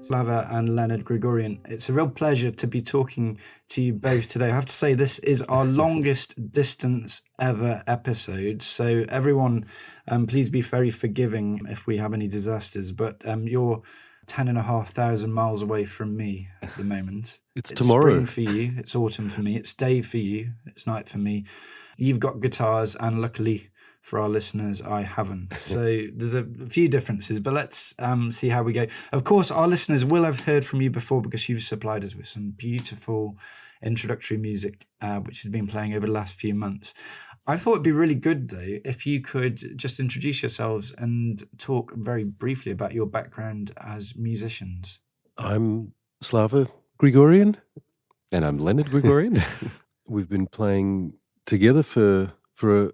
Slava and Leonard Grigoryan. It's a real pleasure to be talking to you both today. I have to say this is our longest distance ever episode, so everyone please be very forgiving if we have any disasters, but you're 10,500 miles away from me at the moment. It's tomorrow. Spring for you, it's autumn for me, it's day for you, it's night for me. You've got guitars, and luckily for our listeners, I haven't. So there's a few differences, but let's see how we go. Of course, our listeners will have heard from you before because you've supplied us with some beautiful introductory music, which has been playing over the last few months. I thought it'd be really good, though, if you could just introduce yourselves and talk very briefly about your background as musicians. I'm Slava Grigoryan. And I'm Leonard Grigoryan. We've been playing together for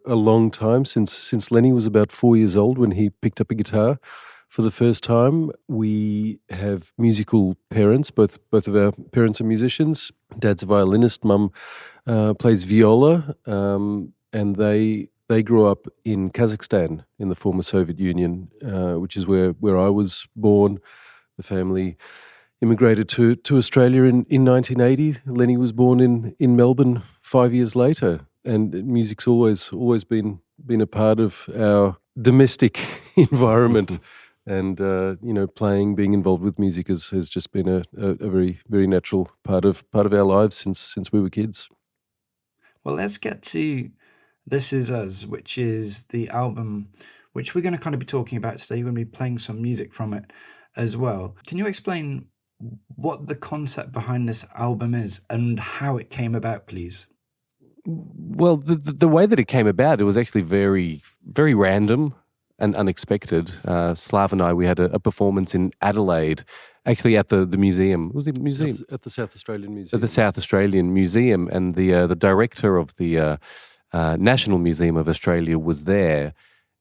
a long time, since Lenny was about 4 years old when he picked up a guitar for the first time. We have musical parents. Both of our parents are musicians. Dad's a violinist. Mum plays viola. And they grew up in Kazakhstan, in the former Soviet Union, which is where I was born. The family immigrated to Australia in 1980. Lenny was born in Melbourne 5 years later. And music's always been a part of our domestic environment, and being involved with music has just been a very, very natural part of our lives since we were kids. Well, let's get to This Is Us, which is the album which we're going to kind of be talking about today. You're going to be playing some music from it as well. Can you explain what the concept behind this album is and how it came about, please? Well, the way that it came about, it was actually very, very random and unexpected. Slav and I, we had a performance in Adelaide, actually at the museum. Was it museum? At the South Australian Museum. At the South Australian Museum, and the director of the National Museum of Australia was there,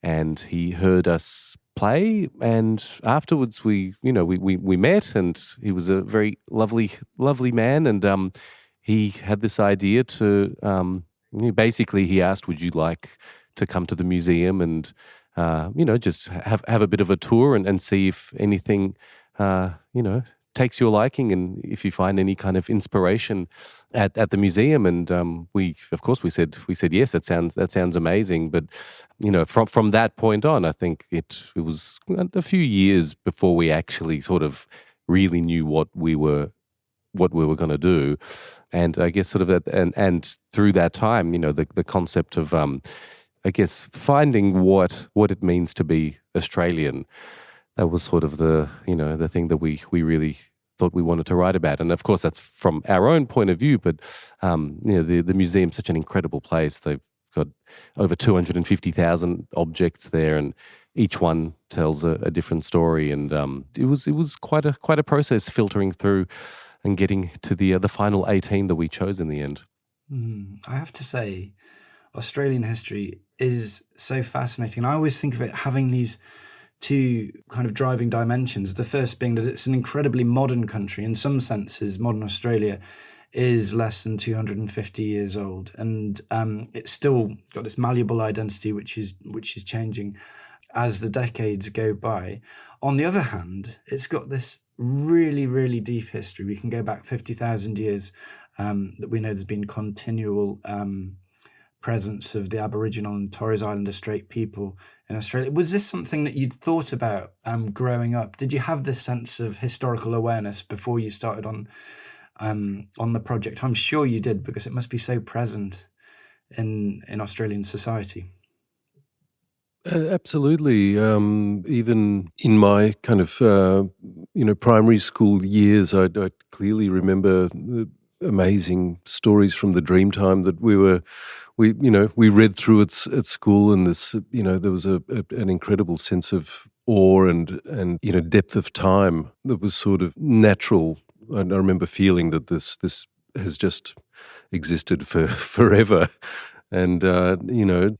and he heard us play, and afterwards we met, and he was a very lovely man, and he had this idea to, basically he asked, would you like to come to the museum and, just have a bit of a tour and see if anything, takes your liking, and if you find any kind of inspiration at the museum. And we said yes, that sounds amazing. But from that point on, I think it was a few years before we actually sort of really knew what we were going to do. And I guess sort of and through that time, the concept of finding what it means to be Australian, that was sort of the thing that we really thought we wanted to write about. And of course that's from our own point of view, but the museum's such an incredible place. They've got over 250,000 objects there, and each one tells a different story. And it was quite a process filtering through and getting to the final 18 that we chose in the end. I have to say, Australian history is so fascinating. I always think of it having these two kind of driving dimensions. The first being that it's an incredibly modern country. In some senses, modern Australia is less than 250 years old, and it's still got this malleable identity which is changing as the decades go by. On the other hand, it's got this really, really deep history. We can go back 50,000 years that we know there's been continual presence of the Aboriginal and Torres Islander Strait people in Australia. Was this something that you'd thought about growing up? Did you have this sense of historical awareness before you started on the project? I'm sure you did, because it must be so present in Australian society. Absolutely. Even in my kind of primary school years, I clearly remember the amazing stories from the Dreamtime that we read through at school, and this there was an incredible sense of awe and depth of time that was sort of natural. I remember feeling that this has just existed for forever. And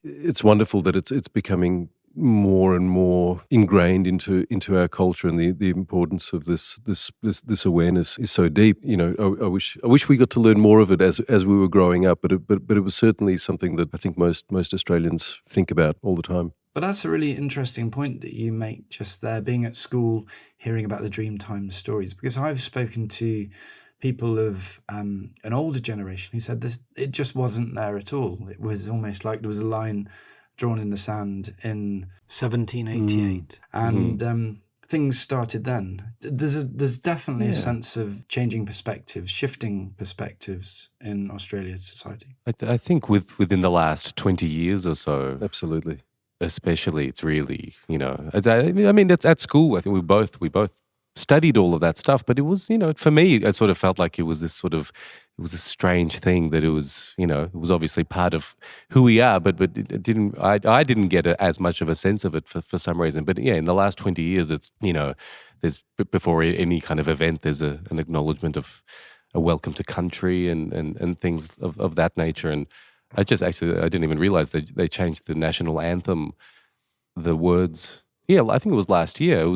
it's wonderful that it's becoming more and more ingrained into our culture, and the importance of this awareness is so deep. I wish we got to learn more of it as we were growing up, but it was certainly something that I think most Australians think about all the time. But that's a really interesting point that you make just there, being at school, hearing about the Dreamtime stories, because I've spoken to people of an older generation who said it just wasn't there at all. It was almost like there was a line drawn in the sand in 1788, and things started then. There's definitely a sense of changing perspectives, shifting perspectives in Australian society. I think within the last 20 years or so, Absolutely. especially, it's really, I mean, that's at school. I think we both studied all of that stuff, but it was, for me, it sort of felt like it was this a strange thing that it was, it was obviously part of who we are, but it didn't, I didn't get as much of a sense of it for some reason. But yeah, in the last 20 years, it's, there's, before any kind of event, there's an acknowledgement of a welcome to country and things of that nature. And I didn't even realize that they changed the national anthem, the words. Yeah, I think it was last year. It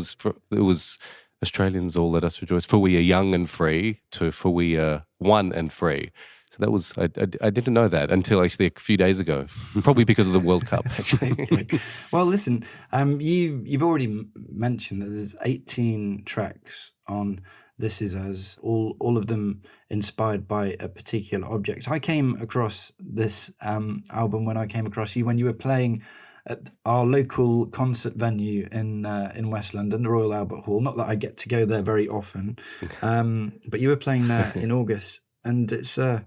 was Australians, all let us rejoice, for we are young and free, to for we are one and free. So that was, I didn't know that until actually a few days ago, probably because of the World Cup, actually. Well, listen, you've already mentioned that there's 18 tracks on This Is Us, all of them inspired by a particular object. I came across this album when I came across you when you were playing at our local concert venue in West London, the Royal Albert Hall. Not that I get to go there very often, but you were playing there in August, and it's a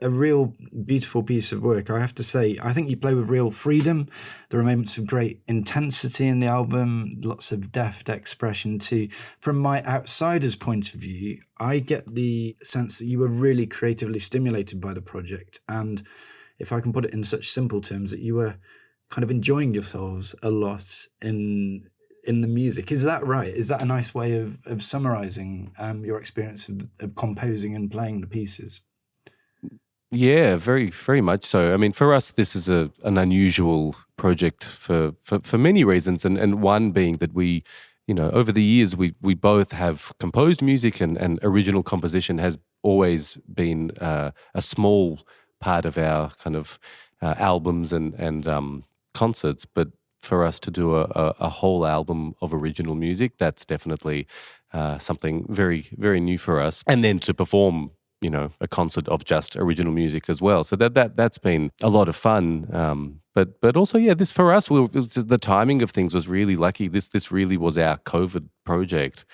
real beautiful piece of work. I have to say, I think you play with real freedom. There are moments of great intensity in the album, lots of deft expression too. From my outsider's point of view, I get the sense that you were really creatively stimulated by the project, and if I can put it in such simple terms, that you were kind of enjoying yourselves a lot in the music. Is that right? Is that a nice way of summarizing your experience of composing and playing the pieces? Yeah, very, very much so. I mean, for us, this is an unusual project for many reasons, and one being that we, over the years, we both have composed music, and original composition has always been a small part of our kind of albums and concerts. But for us to do a whole album of original music, that's definitely something very, very new for us. And then to perform, a concert of just original music as well. So that's been a lot of fun. But also, yeah, this for us, the timing of things was really lucky. This really was our COVID project.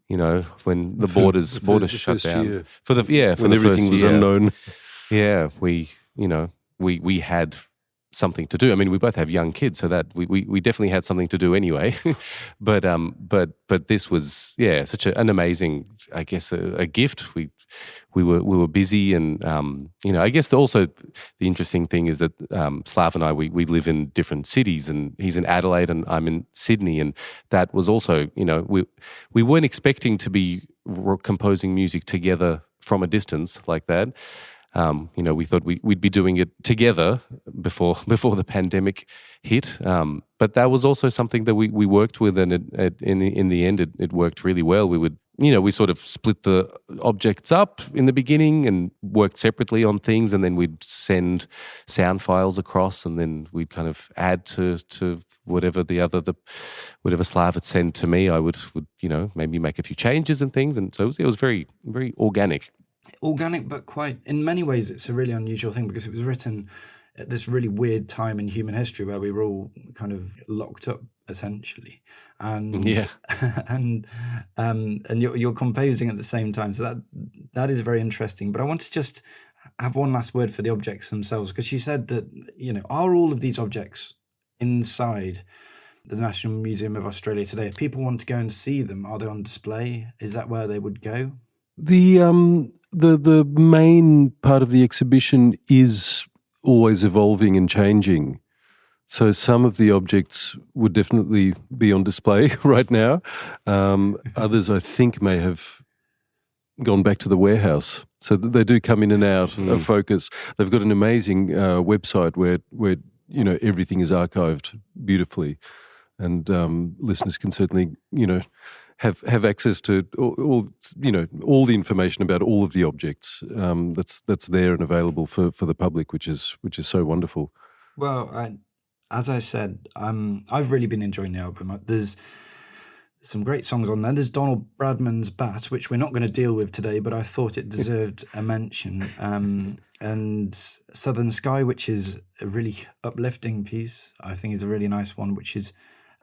When the borders shut down year. for the when everything was unknown. Yeah, we had something to do. I mean, we both have young kids, so that we definitely had something to do anyway. but this was such an amazing, I guess, a gift. We were busy, and I guess also the interesting thing is that Slava and I we live in different cities, and he's in Adelaide and I'm in Sydney, and that was also we weren't expecting to be composing music together from a distance like that. We thought we'd be doing it together before the pandemic hit. But that was also something that we worked with, and in the end, it worked really well. We sort of split the objects up in the beginning and worked separately on things, and then we'd send sound files across, and then we'd kind of add to whatever whatever Slav had sent to me. I would maybe make a few changes and things, and so it was very, very organic. Organic, but quite, in many ways, it's a really unusual thing because it was written at this really weird time in human history where we were all kind of locked up, essentially, and and you're composing at the same time. So that is very interesting. But I want to just have one last word for the objects themselves, because you said that are all of these objects inside the National Museum of Australia today? If people want to go and see them, are they on display? Is that where they would go? The main part of the exhibition is always evolving and changing. So some of the objects would definitely be on display right now. Others, I think, may have gone back to the warehouse. So they do come in and out of focus. They've got an amazing website where everything is archived beautifully, and listeners can certainly have access to all the information about all of the objects that's there and available for the public, which is so wonderful. Well, as I said, I've really been enjoying the album. There's some great songs on there. There's Donald Bradman's Bat, which we're not going to deal with today, but I thought it deserved a mention. And Southern Sky, which is a really uplifting piece, I think is a really nice one, which is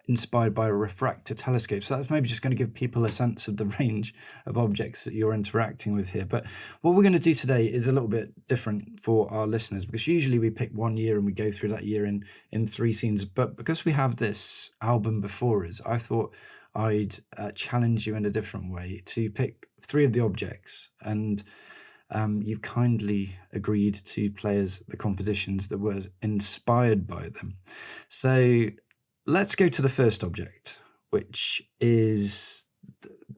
inspired by a refractor telescope. So that's maybe just going to give people a sense of the range of objects that you're interacting with here. But what we're going to do today is a little bit different for our listeners, because usually we pick one year and we go through that year in three scenes. But because we have this album before us, I thought I'd challenge you in a different way to pick three of the objects, and you've kindly agreed to play us the compositions that were inspired by them. So let's go to the first object, which is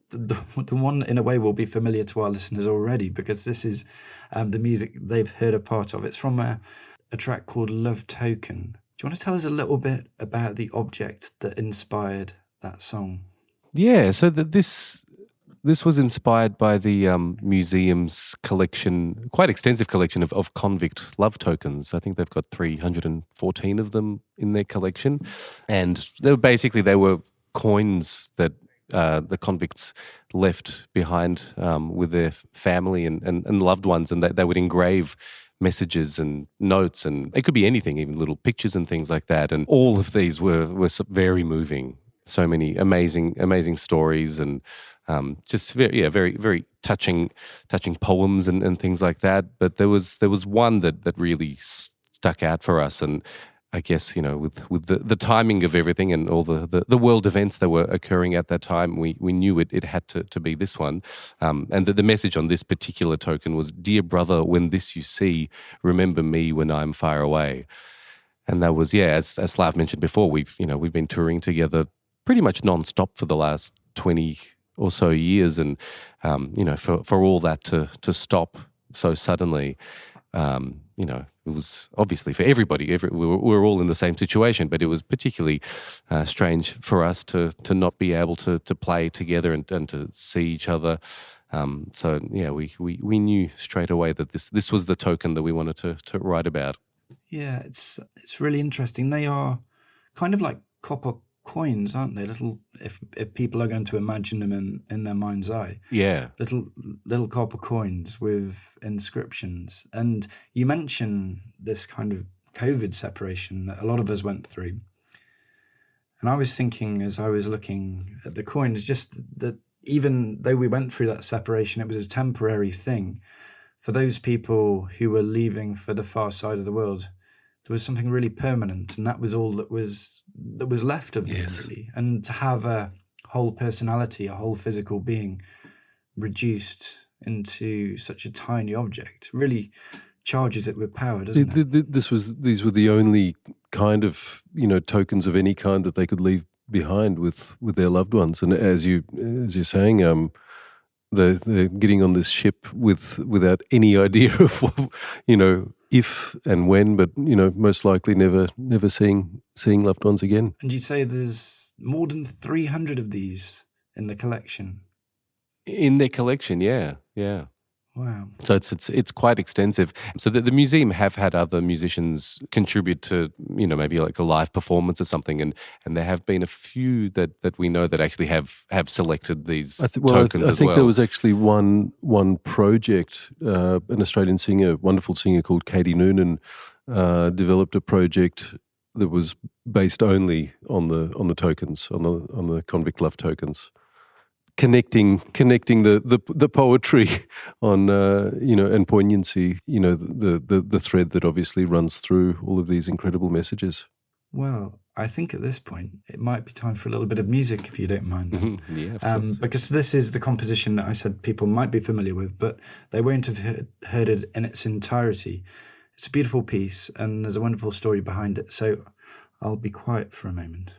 the one in a way will be familiar to our listeners already, because this is the music they've heard a part of. It's from a track called Love Token. Do you want to tell us a little bit about the object that inspired that song? Yeah, so this was inspired by the museum's collection, quite extensive collection of convict love tokens. I think they've got 314 of them in their collection, and they were coins that the convicts left behind with their family and loved ones, and they would engrave messages and notes, and it could be anything, even little pictures and things like that. And all of these were very moving. So many amazing stories, and just very touching poems and things like that. But there was one that really stuck out for us, and I guess, with the timing of everything and all the world events that were occurring at that time, we knew it had to be this one. And the message on this particular token was, "Dear brother, when this you see, remember me when I'm far away." And that was, as Slav mentioned before, we've been touring together pretty much non-stop for the last 20 or so years, and for all that to stop so suddenly, it was obviously for everybody. We were all in the same situation, but it was particularly strange for us to not be able to play together and to see each other. We knew straight away that this was the token that we wanted to write about. Yeah, it's really interesting. They are kind of like copper coins, aren't they? Little, if people are going to imagine them in their mind's eye. Yeah. Little copper coins with inscriptions. And you mention this kind of COVID separation that a lot of us went through. And I was thinking, as I was looking at the coins, just that even though we went through that separation, it was a temporary thing. For those people who were leaving for the far side of the world, there was something really permanent, and that was all that was left of them, really. And to have a whole personality, a whole physical being reduced into such a tiny object really charges it with power, doesn't it? These were the only kind of tokens of any kind that they could leave behind with their loved ones. And as you're saying, they're getting on this ship without any idea of if and when, but most likely never seeing loved ones again. And you'd say there's more than 300 of these in the collection. In their collection, yeah. Wow. So it's quite extensive. So the museum have had other musicians contribute to, maybe like a live performance or something, and there have been a few that we know that actually have selected these tokens as well. I think there was actually one project, an Australian singer, wonderful singer called Katie Noonan, developed a project that was based only on the tokens, on the convict love tokens. Connecting the poetry on and poignancy, the thread that obviously runs through all of these incredible messages. Well, I think at this point it might be time for a little bit of music, if you don't mind. Yeah, of course. Because this is the composition that I said people might be familiar with, but they won't have heard it in its entirety. It's a beautiful piece, and there's a wonderful story behind it. So I'll be quiet for a moment.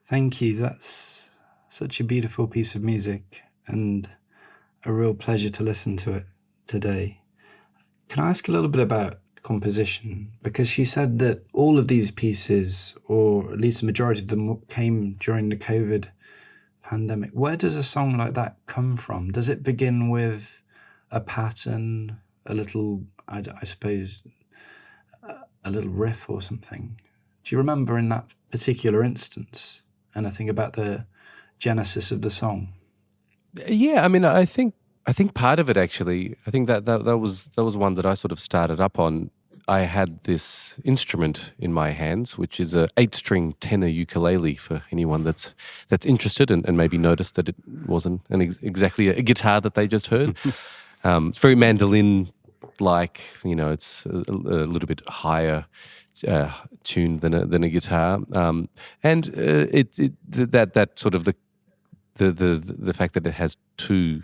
Thank you. That's such a beautiful piece of music and a real pleasure to listen to it today. Can I ask a little bit about composition? Because she said that all of these pieces, or at least the majority of them, came during the COVID pandemic. Where does a song like that come from? Does it begin with a pattern, a little, I suppose, a little riff or something? Do you remember in that particular instance anything about the genesis of the song? Yeah, I mean, I think part of it actually. I think that was one that I sort of started up on. I had this instrument in my hands, which is a 8-string tenor ukulele. For anyone that's interested and maybe noticed that it wasn't exactly a guitar that they just heard. It's very mandolin-like. You know, it's a little bit higher tuned than a guitar, and that sort of the fact that it has two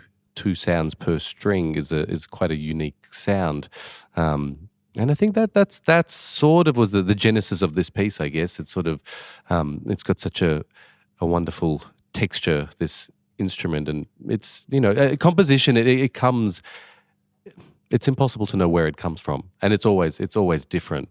sounds per string is quite a unique sound, and I think that's sort of was the genesis of this piece. I guess it's sort of it's got such a wonderful texture, this instrument, and it's composition. It comes. It's impossible to know where it comes from, and it's always different.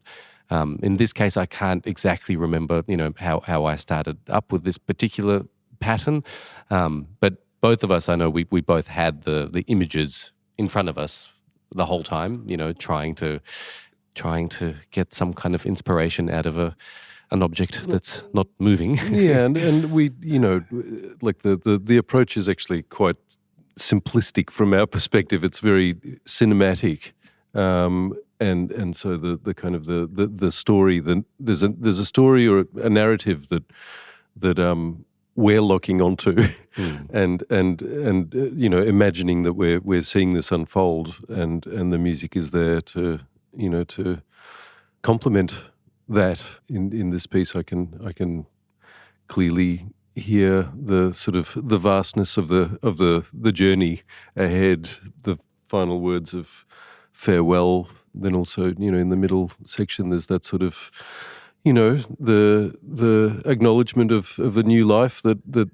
In this case, I can't exactly remember, how I started up with this particular pattern, but both of us, I know we both had the images in front of us the whole time, trying to get some kind of inspiration out of an object that's not moving. Yeah, and we, like the approach is actually quite simplistic from our perspective. It's very cinematic. And so the kind of the story, there's a story or a narrative that we're locking onto, and imagining that we're seeing this unfold, and the music is there to complement that. In this piece, I can clearly hear the sort of the vastness of the journey ahead, the final words of farewell. Then also, in the middle section, there's that sort of, the acknowledgement of a new life that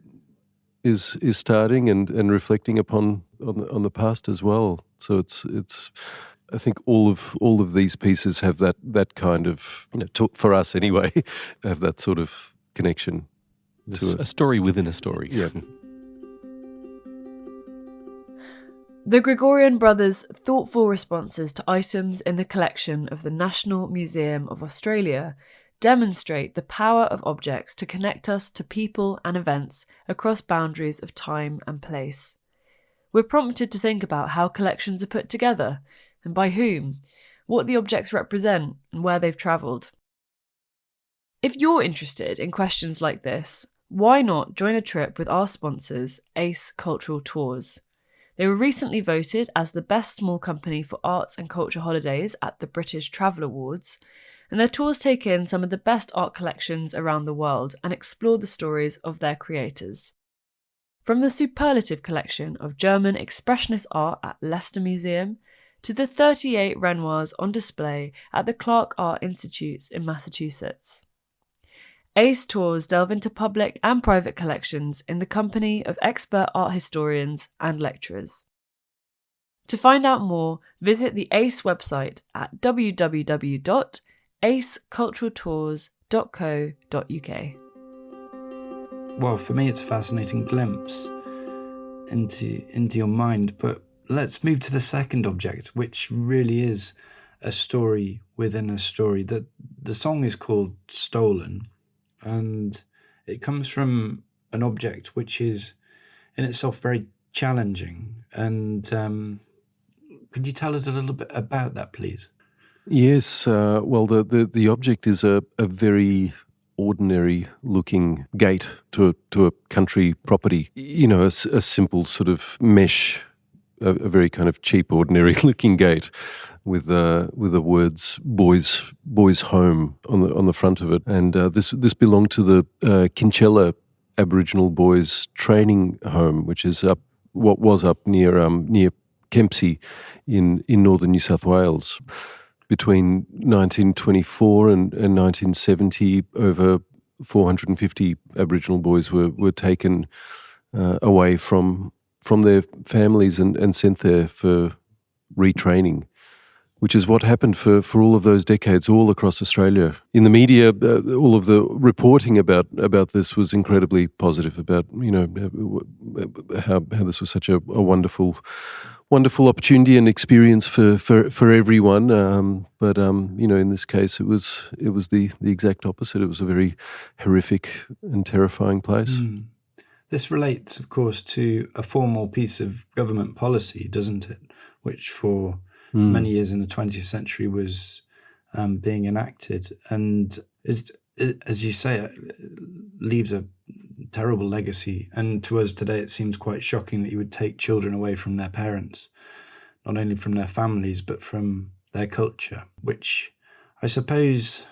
is starting and reflecting upon the past as well. So it's I think all of these pieces have that kind of, for us anyway, have that sort of connection to a story within a story. Yeah. The Grigoryan Brothers' thoughtful responses to items in the collection of the National Museum of Australia demonstrate the power of objects to connect us to people and events across boundaries of time and place. We're prompted to think about how collections are put together, and by whom, what the objects represent, and where they've travelled. If you're interested in questions like this, why not join a trip with our sponsors, ACE Cultural Tours? They were recently voted as the best small company for arts and culture holidays at the British Travel Awards, and their tours take in some of the best art collections around the world and explore the stories of their creators. From the superlative collection of German expressionist art at Leicester Museum to the 38 Renoirs on display at the Clark Art Institute in Massachusetts. ACE Tours delve into public and private collections in the company of expert art historians and lecturers. To find out more, visit the ACE website at www.aceculturaltours.co.uk. Well, for me, it's a fascinating glimpse into your mind, but let's move to the second object, which really is a story within a story. The song is called Stolen, and it comes from an object which is in itself very challenging. And could you tell us a little bit about that, please? Yes, well, the object is a very ordinary looking gate to a country property. You know, a simple sort of mesh, a very kind of cheap, ordinary looking gate with the words "boys home" on the front of it. And this belonged to the Kinchela Aboriginal Boys Training Home, which is what was up near Kempsey in northern New South Wales. Between 1924 and 1970, over 450 Aboriginal boys were taken away from their families and sent there for retraining, which is what happened for all of those decades all across Australia. In the media, all of the reporting about this was incredibly positive, about, you know, how this was such a wonderful opportunity and experience for everyone. But you know, in this case, it was the exact opposite. It was a very horrific and terrifying place. This relates, of course, to a formal piece of government policy, doesn't it? Which for many years in the 20th century was being enacted, and as you say, it leaves a terrible legacy. And to us today, it seems quite shocking that you would take children away from their parents, not only from their families, but from their culture, which I suppose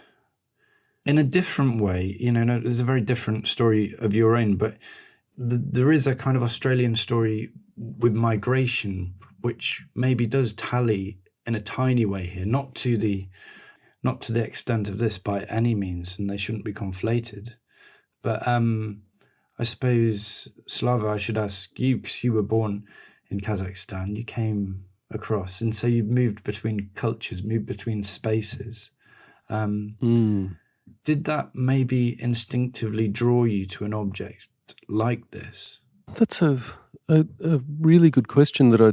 in a different way, you know, there's a very different story of your own, but there is a kind of Australian story with migration, which maybe does tally in a tiny way here, not to the extent of this by any means, and they shouldn't be conflated. But I suppose, Slava, I should ask you, because you were born in Kazakhstan, you came across, and so you moved between cultures, moved between spaces. Did that maybe instinctively draw you to an object like this? That's a really good question that I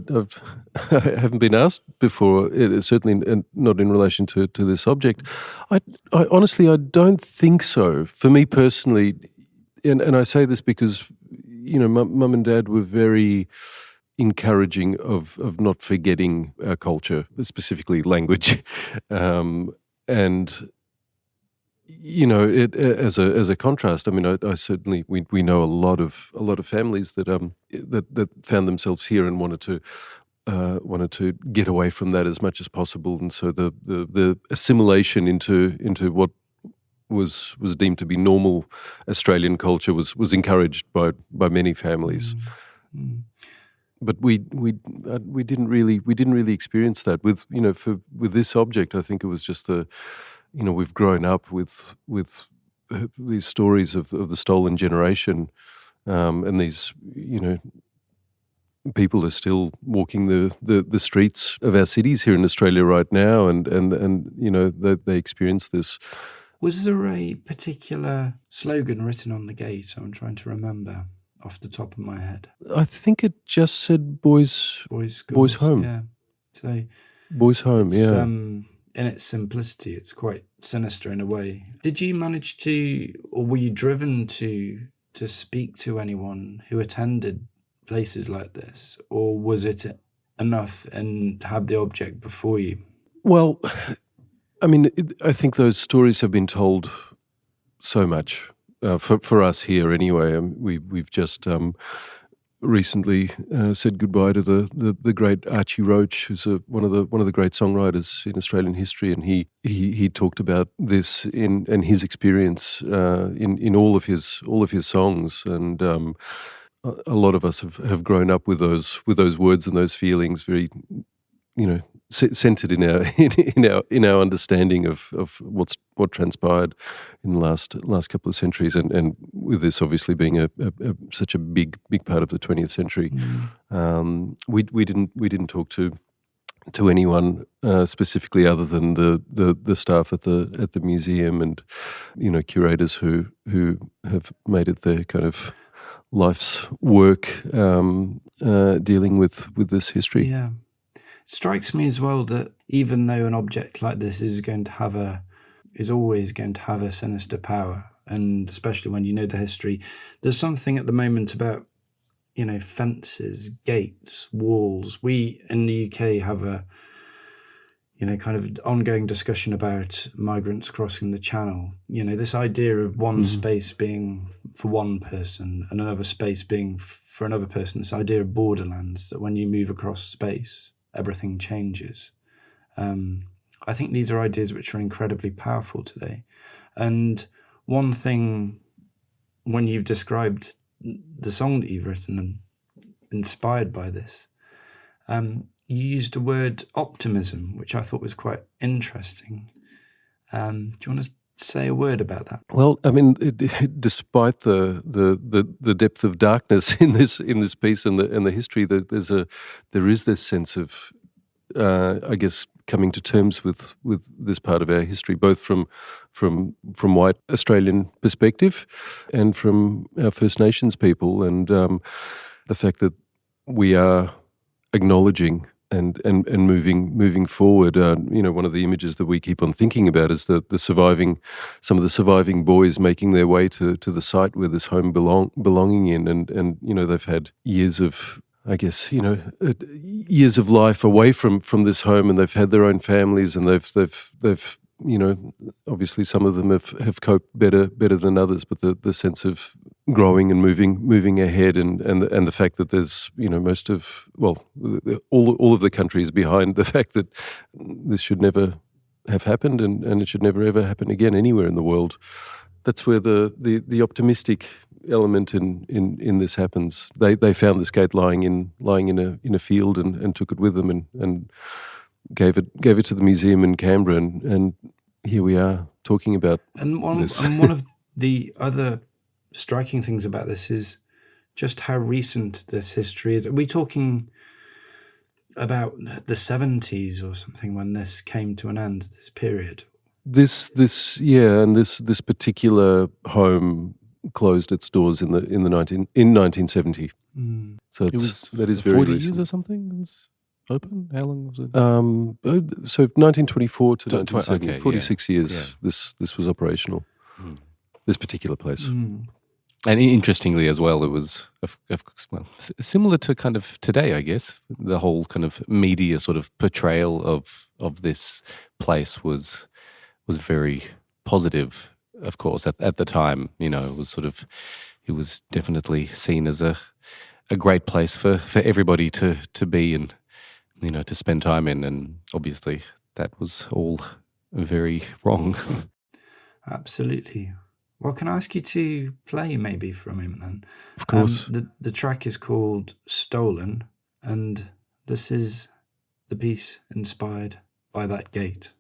haven't been asked before. It is certainly not in relation to this object. I honestly, I don't think so. For me personally, and I say this because, you know, mum and dad were very encouraging of not forgetting our culture, specifically language, and you know, it as a contrast. I mean, I certainly we know a lot of families that that found themselves here and wanted to get away from that as much as possible, and so the assimilation into what was deemed to be normal Australian culture was encouraged by many families. But we didn't really experience that with, you know, with this object. I think it was just you know, we've grown up with these stories of the stolen generation, and these, you know, people are still walking the streets of our cities here in Australia right now, and you know, they experience this. Was there a particular slogan written on the gate? I'm trying to remember off the top of my head. I think it just said boys home. Yeah. So boys home, yeah. In its simplicity, it's quite sinister in a way. Did you manage to, or were you driven to speak to anyone who attended places like this? Or was it enough and to have the object before you? Well, I mean, I think those stories have been told so much for us here anyway. We've just recently said goodbye to the great Archie Roach, who's one of the great songwriters in Australian history, and he talked about this in his experience in all of his songs, and a lot of us have grown up with those words and those feelings, very, you know, centered in our understanding of what transpired in the last couple of centuries, and with this obviously being such a big part of the 20th century. We didn't talk to anyone specifically other than the staff at the museum, and, you know, curators who have made it their kind of life's work dealing with this history. Yeah. Strikes me as well that even though an object like this is always going to have a sinister power, and especially when you know the history, there's something at the moment about, fences, gates, walls. We in the UK have a, kind of ongoing discussion about migrants crossing the channel. This idea of one space being for one person and another space being for another person, this idea of borderlands, that when you move across space, everything changes. I think these are ideas which are incredibly powerful today. And one thing, when you've described the song that you've written and inspired by this, you used the word optimism, which I thought was quite interesting. Do you want to say a word about that? Well, I mean, despite the depth of darkness in this piece and the history, there is this sense of, I guess, coming to terms with this part of our history, both from white Australian perspective and from our First Nations people, and the fact that we are acknowledging and moving forward. One of the images that we keep on thinking about is some of the surviving boys making their way to the site where this home belonging in, and they've had years of, I guess, years of life away from this home, and they've had their own families, and they've obviously some of them have coped better than others, but the sense of growing and moving ahead, and the fact that there's all of the country is behind the fact that this should never have happened, and it should never ever happen again anywhere in the world. That's where the optimistic element in this happens. They found this gate lying in a field and took it with them and gave it to the museum in Canberra, and here we are talking about this. And one of the other striking things about this is just how recent this history is. Are we talking about the 70s or something when this came to an end, this period? This particular home closed its doors in 1970. So that is very 40 recent. years or something. It was open. How long was it? So 1924 to 1970, okay, 46 years. Yeah. This was operational. This particular place. And interestingly as well, it was similar to kind of today, I guess. The whole kind of media sort of portrayal of this place was very positive. Of course, at the time, it was definitely seen as a great place for everybody to be and, to spend time in. And obviously that was all very wrong. Absolutely. Well, can I ask you to play maybe for a moment then? Of course. The track is called Stolen, and this is the piece inspired by that gate.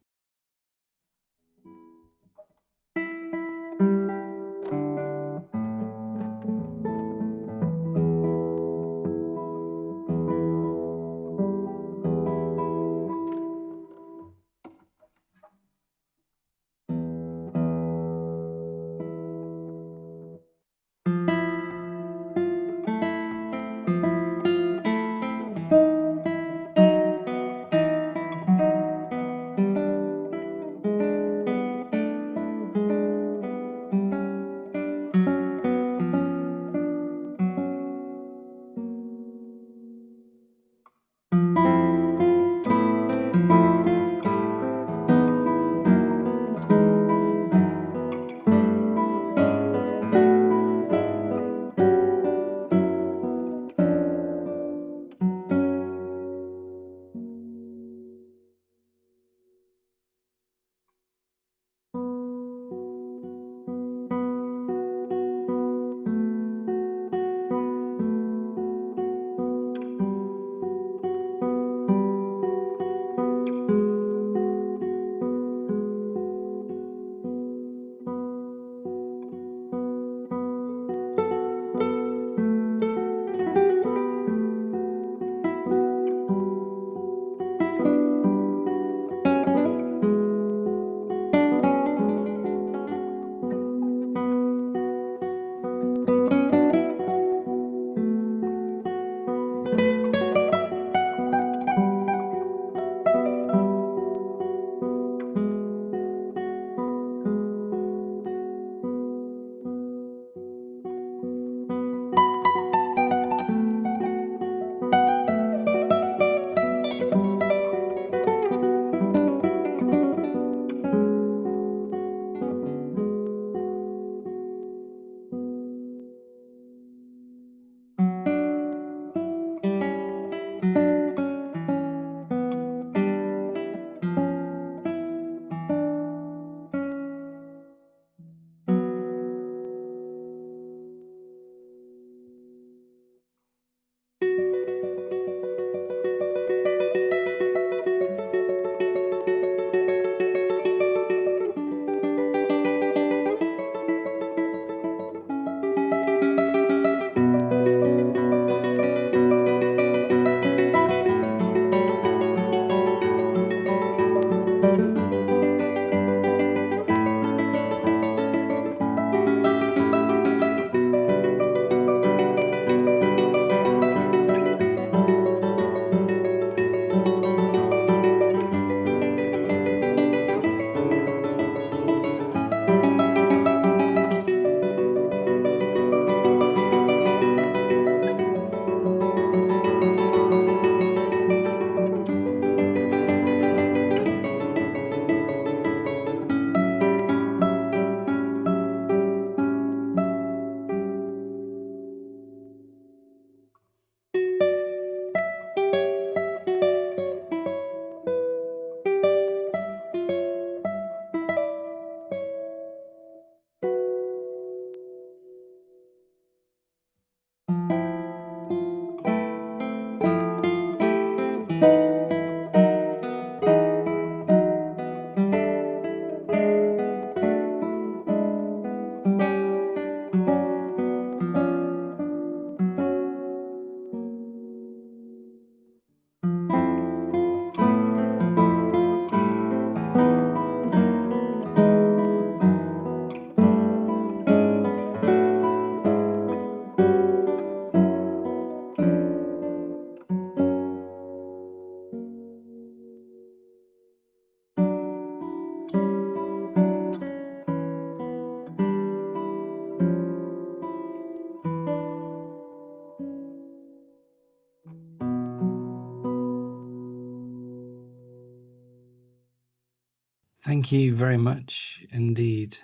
Thank you very much indeed.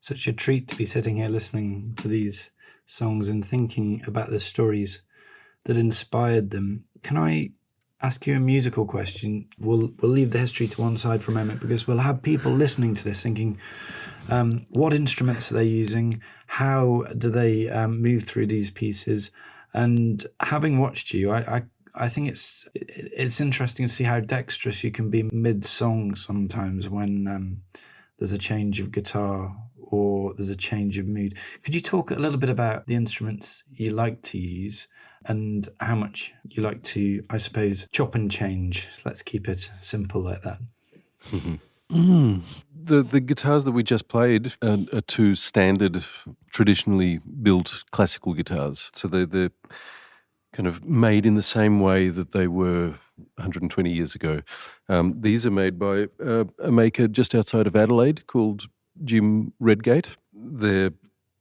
Such a treat to be sitting here listening to these songs and thinking about the stories that inspired them. Can I ask you a musical question? We'll leave the history to one side for a moment, because we'll have people listening to this thinking, what instruments are they using? How do they move through these pieces? And having watched you, I think it's interesting to see how dexterous you can be mid-song sometimes when there's a change of guitar or there's a change of mood. Could you talk a little bit about the instruments you like to use and how much you like to, I suppose, chop and change? Let's keep it simple like that. The guitars that we just played are two standard, traditionally built classical guitars. So they're kind of made in the same way that they were 120 years ago. These are made by a maker just outside of Adelaide called Jim Redgate. They're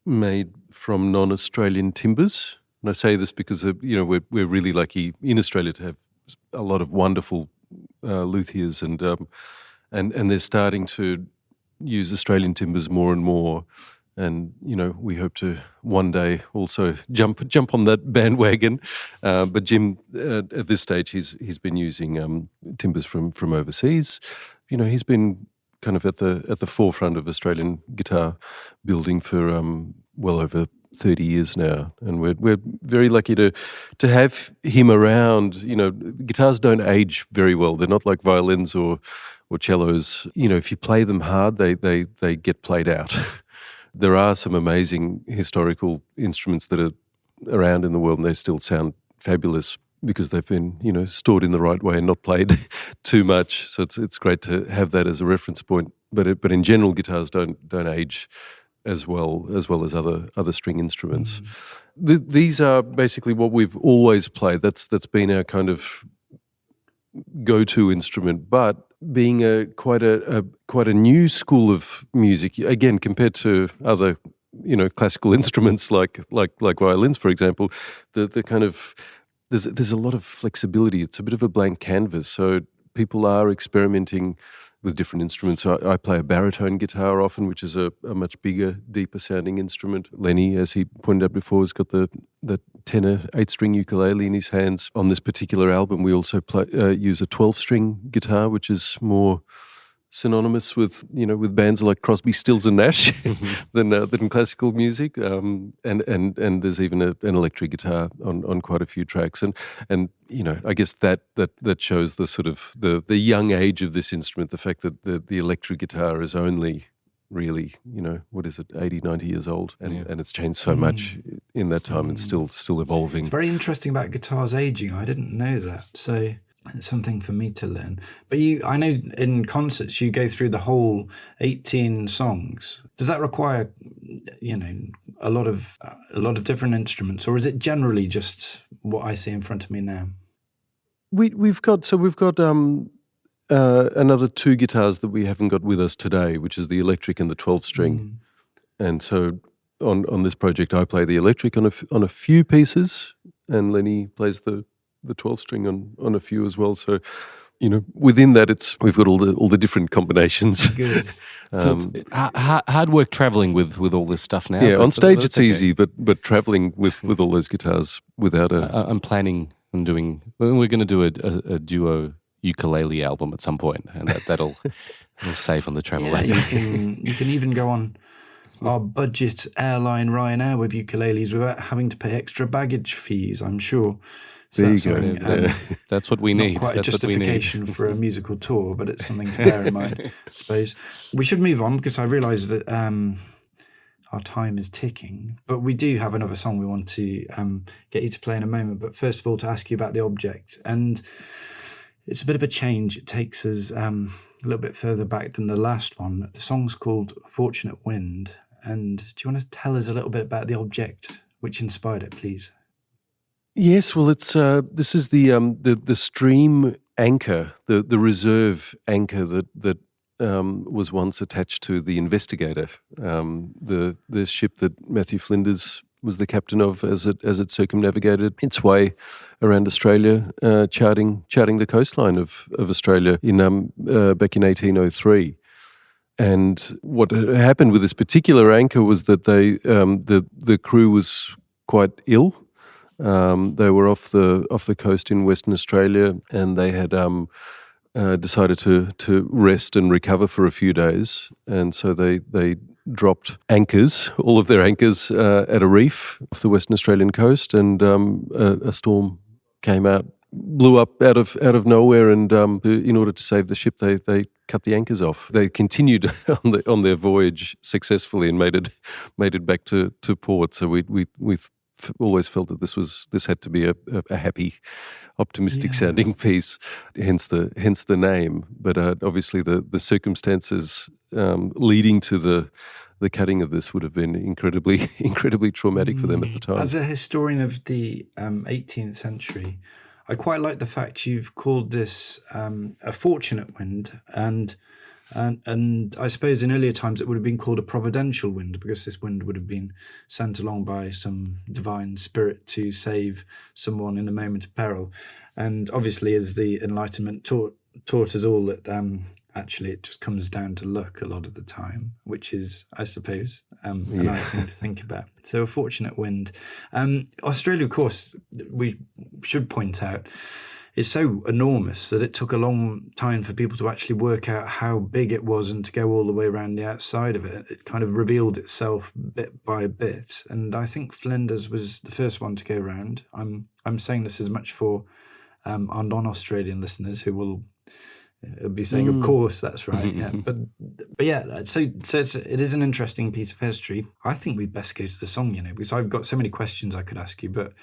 made from non-Australian timbers. And I say this because we're really lucky in Australia to have a lot of wonderful luthiers, and they're starting to use Australian timbers more and more. And we hope to one day also jump on that bandwagon. But Jim, at this stage, he's been using timbers from overseas. He's been kind of at the forefront of Australian guitar building for well over 30 years now, and we're very lucky to have him around. Guitars don't age very well. They're not like violins or cellos. If you play them hard, they get played out. There are some amazing historical instruments that are around in the world, and they still sound fabulous because they've been, stored in the right way and not played too much. So it's great to have that as a reference point. But in general, guitars don't age as well as other string instruments. These are basically what we've always played. That's been our kind of go-to instrument. But being quite a new school of music, again, compared to other classical instruments like violins, for example, the kind of there's a lot of flexibility. It's a bit of a blank canvas, so people are experimenting with different instruments. So I play a baritone guitar often, which is a much bigger, deeper sounding instrument. Lenny, as he pointed out before, has got the tenor 8-string ukulele in his hands. On this particular album, we also use a 12-string guitar, which is more synonymous with bands like Crosby, Stills and Nash than classical music. And there's even an electric guitar on quite a few tracks. And I guess that shows the sort of the young age of this instrument, the fact that the electric guitar is only really, 80, 90 years old, and it's changed so much in that time and still evolving. It's very interesting about guitars aging. I didn't know that. So it's something for me to learn. But I know in concerts you go through the whole 18 songs. Does that require, a lot of different instruments, or is it generally just what I see in front of me now? We've got another 2 guitars that we haven't got with us today, which is the electric and the 12-string. And so on this project, I play the electric on a few pieces, and Lenny plays the 12-string on a few as well. So, within that, we've got all the different combinations. Good. So it's hard work traveling with all this stuff now. Yeah, on stage it's easy, but traveling with all those guitars without I'm planning on we're going to do a duo ukulele album at some point, and that'll save on the travel. Yeah, you can even go on our budget airline Ryanair with ukuleles without having to pay extra baggage fees, I'm sure. So there you go. That's what we need. Not quite a justification for a musical tour, but it's something to bear in mind, I suppose. We should move on because I realise that our time is ticking. But we do have another song we want to get you to play in a moment. But first of all, to ask you about the object. And it's a bit of a change. It takes us a little bit further back than the last one. The song's called Fortunate Wind. And do you want to tell us a little bit about the object which inspired it, please? Yes, well, it's this is the stream anchor, the reserve anchor that was once attached to the Investigator, the ship that Matthew Flinders was the captain of as it circumnavigated its way around Australia, charting the coastline of Australia back in 1803. And what happened with this particular anchor was that the crew was quite ill. They were off the coast in Western Australia, and they had decided to rest and recover for a few days, and so they dropped anchors, all of their anchors, at a reef off the Western Australian coast, and a storm came out, blew up out of nowhere, and in order to save the ship, they cut the anchors off. They continued on their voyage successfully and made it back to port. So we always felt that this had to be a happy, optimistic sounding piece, hence the name. But obviously the circumstances leading to the cutting of this would have been incredibly traumatic for them at the time. As a historian of the 18th century, I quite like the fact you've called this a fortunate wind, and I suppose in earlier times it would have been called a providential wind, because this wind would have been sent along by some divine spirit to save someone in a moment of peril. And obviously, as the Enlightenment taught us all, that actually it just comes down to luck a lot of the time, which is, I suppose, a nice thing to think about. So a fortunate wind. Australia, of course, we should point out, is so enormous that it took a long time for people to actually work out how big it was and to go all the way around the outside of it. It kind of revealed itself bit by bit. And I think Flinders was the first one to go round. I'm saying this as much for our non-Australian listeners who will be saying, of course, that's right. Yeah, but yeah. So it is an interesting piece of history. I think we'd best go to the song, because I've got so many questions I could ask you. But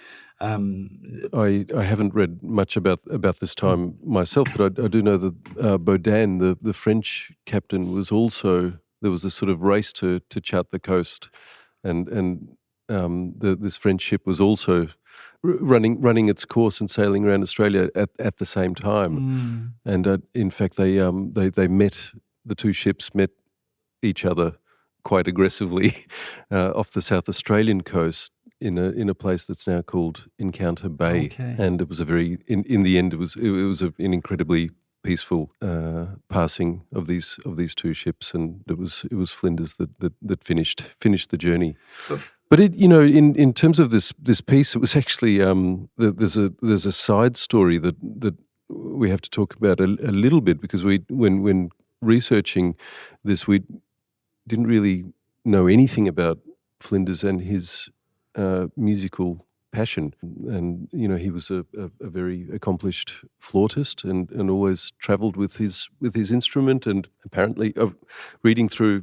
I haven't read much about this time myself, but I do know that Baudin, the French captain, was also, there was a sort of race to chart the coast, and this French ship was also running its course and sailing around Australia at the same time. And in fact, they met, the two ships met each other quite aggressively off the South Australian coast in a place that's now called Encounter Bay. Okay. And it was a very, in the end, it was an incredibly peaceful passing of these two ships, and it was Flinders that finished the journey. But it, in terms of this piece, it was actually there's a side story that we have to talk about a little bit, because when researching this, we didn't really know anything about Flinders and his musical passion. And he was a very accomplished flautist and always travelled with his instrument. And apparently, reading through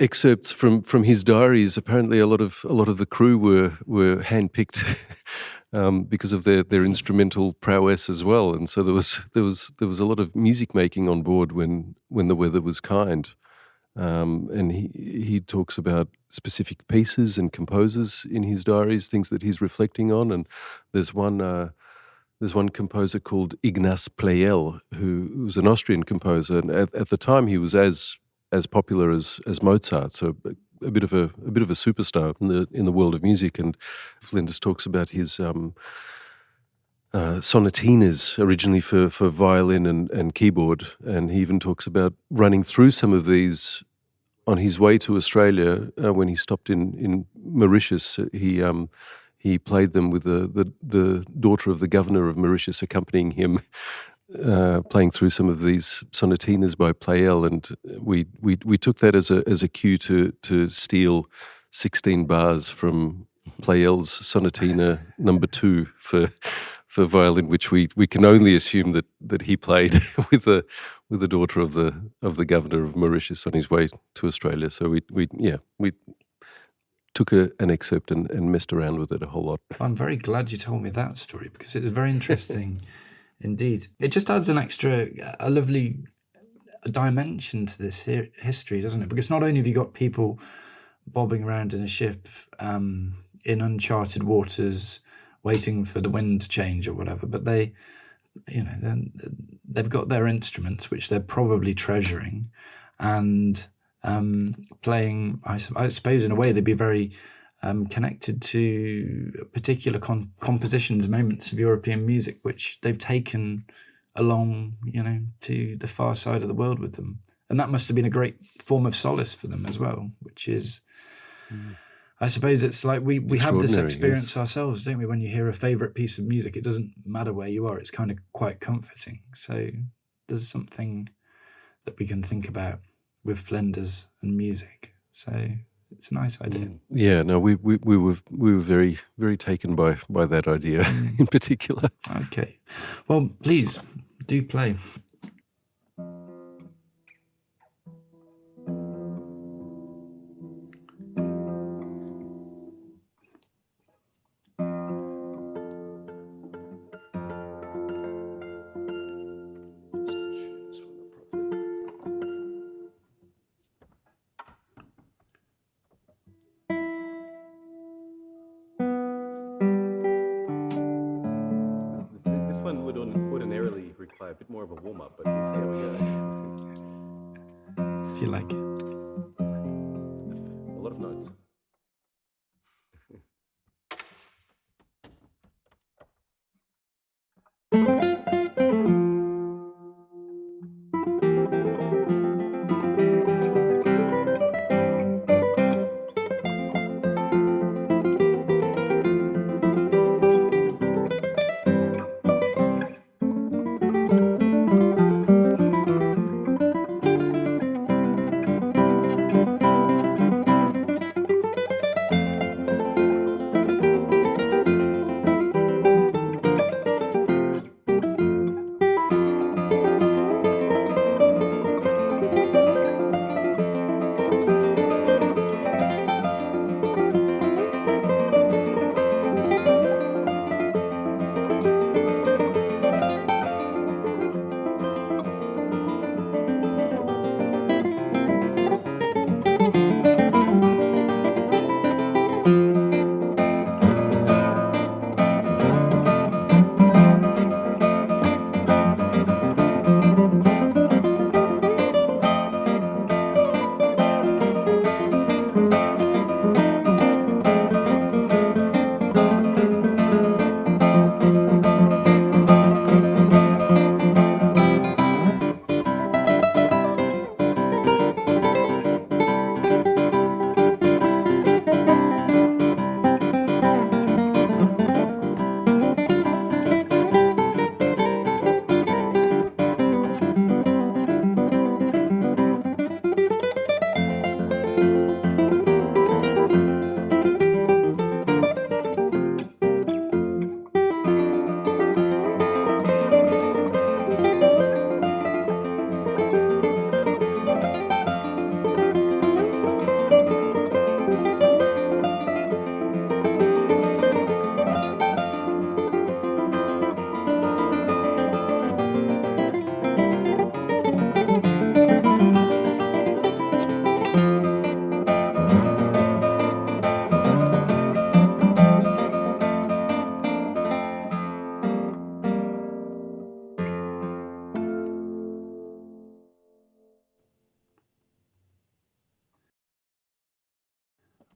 excerpts from his diaries, apparently a lot of the crew were handpicked because of their instrumental prowess as well. And so there was a lot of music making on board when the weather was kind. And he talks about specific pieces and composers in his diaries, things that he's reflecting on. And there's one composer called Ignaz Pleyel, who was an Austrian composer, and at the time he was as popular as Mozart, so a bit of a superstar in the world of music. And Flinders talks about his sonatinas originally for violin and keyboard, and he even talks about running through some of these on his way to Australia. When he stopped in Mauritius, he played them with the daughter of the governor of Mauritius accompanying him, playing through some of these sonatinas by Pleyel, and we took that as a cue to steal 16 bars from Pleyel's Sonatina number 2 for violin, which we can only assume that he played with the daughter of the governor of Mauritius on his way to Australia. So we took an excerpt and messed around with it a whole lot. I'm very glad you told me that story, because it was very interesting. Indeed. It just adds a lovely dimension to this history, doesn't it? Because not only have you got people bobbing around in a ship in uncharted waters, waiting for the wind to change or whatever, but they've got their instruments, which they're probably treasuring, and playing, I suppose in a way they'd be very connected to particular compositions, moments of European music, which they've taken along, to the far side of the world with them. And that must have been a great form of solace for them as well, which is, I suppose it's like we have this experience ourselves, don't we? When you hear a favourite piece of music, it doesn't matter where you are, it's kind of quite comforting. So there's something that we can think about with Flinders and music. So it's a nice idea. Yeah, no, we were very, very taken by that idea in particular. Okay. Well, please do play. A bit more of a warm-up, but we'll see how we go. Do you like it? A lot of notes.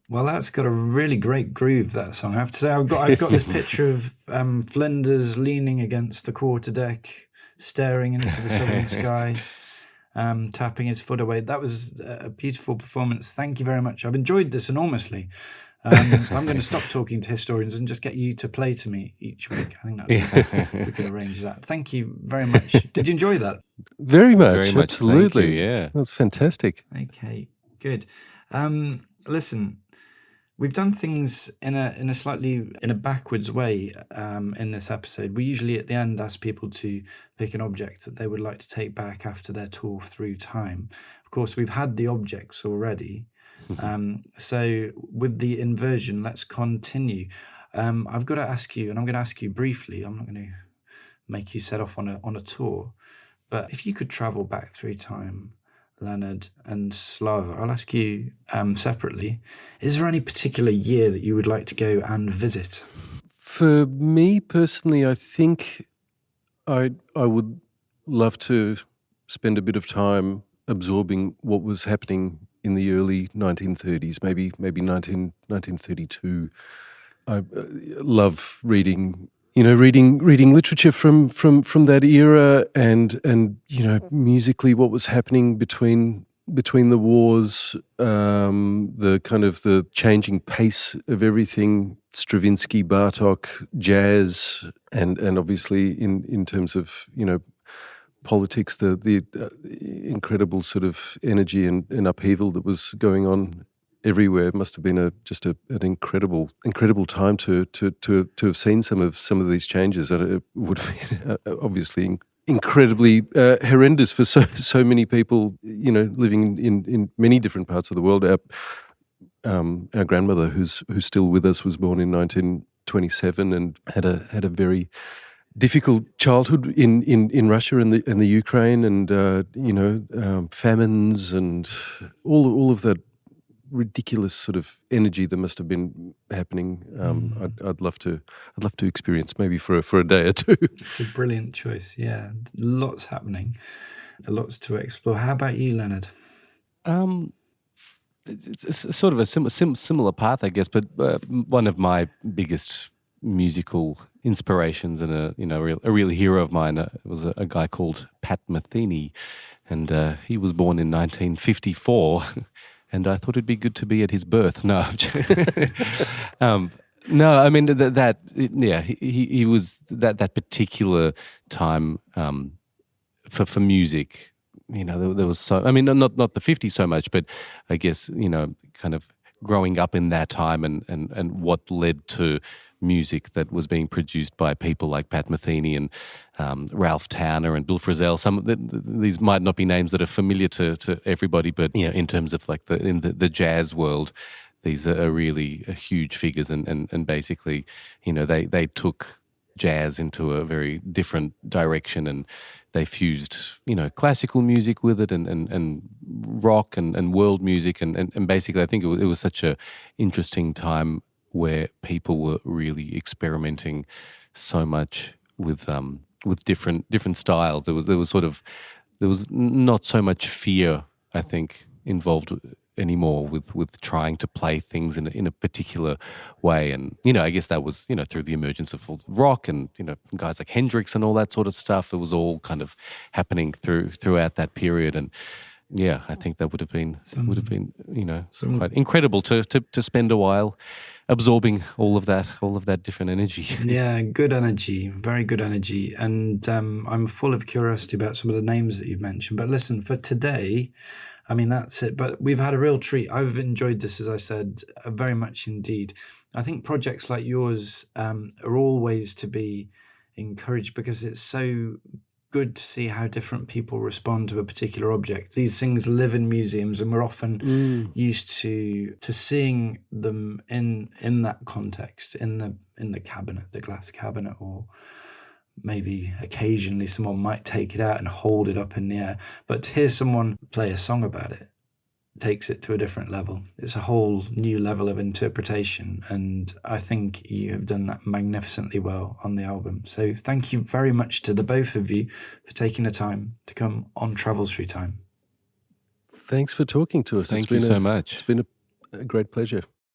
Well, that's got a really great groove, that song. I have to say, I've got this picture of Flinders leaning against the quarterdeck, staring into the southern sky, tapping his foot away. That was a beautiful performance. Thank you very much. I've enjoyed this enormously. I'm going to stop talking to historians and just get you to play to me each week. I think we can arrange that. Thank you very much. Did you enjoy that? Very much. Very much. Absolutely. Thank you, yeah. That's fantastic. Okay, good. Listen, we've done things in a backwards way in this episode. We usually at the end ask people to pick an object that they would like to take back after their tour through time. Of course, we've had the objects already. So with the inversion, let's continue. I've got to ask you, and I'm going to ask you briefly. I'm not going to make you set off on a tour, but if you could travel back through time, Leonard and Slava, I'll ask you separately. Is there any particular year that you would like to go and visit? For me personally, I think I would love to spend a bit of time absorbing what was happening in the early 1930s, maybe 1932. I love reading literature from that era, and musically what was happening between the wars, the kind of the changing pace of everything, Stravinsky, Bartok, jazz, and obviously in terms of politics, the incredible sort of energy and upheaval that was going on everywhere. It must have been an incredible time to have seen some of these changes, and it would have been obviously incredibly horrendous for so many people, living in many different parts of the world. Our grandmother, who's still with us, was born in 1927 and had a very difficult childhood in Russia and the Ukraine, and famines and all of that ridiculous sort of energy that must have been happening. I'd love to experience, maybe for a day or two. It's a brilliant choice. Yeah, lots happening, lots to explore. How about you, Leonard? It's sort of a similar path, I guess. But one of my biggest musical inspirations and a real hero of mine was a guy called Pat Metheny, and he was born in 1954. And I thought it'd be good to be at his birth. No, no. I mean he was that particular time for music. There was so. I mean, not the 50s so much, but I guess kind of growing up in that time and what led to music that was being produced by people like Pat Metheny and Ralph Towner and Bill Frisell. These might not be names that are familiar to everybody, but in terms of like in the jazz world, these are really huge figures, and basically, they took jazz into a very different direction, and they fused classical music with it and rock and world music, and basically I think it was such a interesting time where people were really experimenting so much with different styles. There was not so much fear, I think, involved anymore with trying to play things in a particular way. And I guess that was through the emergence of rock and guys like Hendrix and all that sort of stuff. It was all kind of happening throughout that period. And yeah, I think that would have been quite incredible to spend a while absorbing all of that different energy. Yeah, good energy, very good energy. And I'm full of curiosity about some of the names that you've mentioned. But listen, for today, I mean, that's it. But we've had a real treat. I've enjoyed this, as I said, very much indeed. I think projects like yours are always to be encouraged, because it's so good to see how different people respond to a particular object. These things live in museums, and we're often used to seeing them in that context, in the cabinet, the glass cabinet, or maybe occasionally someone might take it out and hold it up in the air. But to hear someone play a song about it takes it to a different level. It's a whole new level of interpretation, and I think you have done that magnificently well on the album. So thank you very much to the both of you for taking the time to come on Travel Through Time. Thanks for talking to us. Thank you so much. It's been a great pleasure.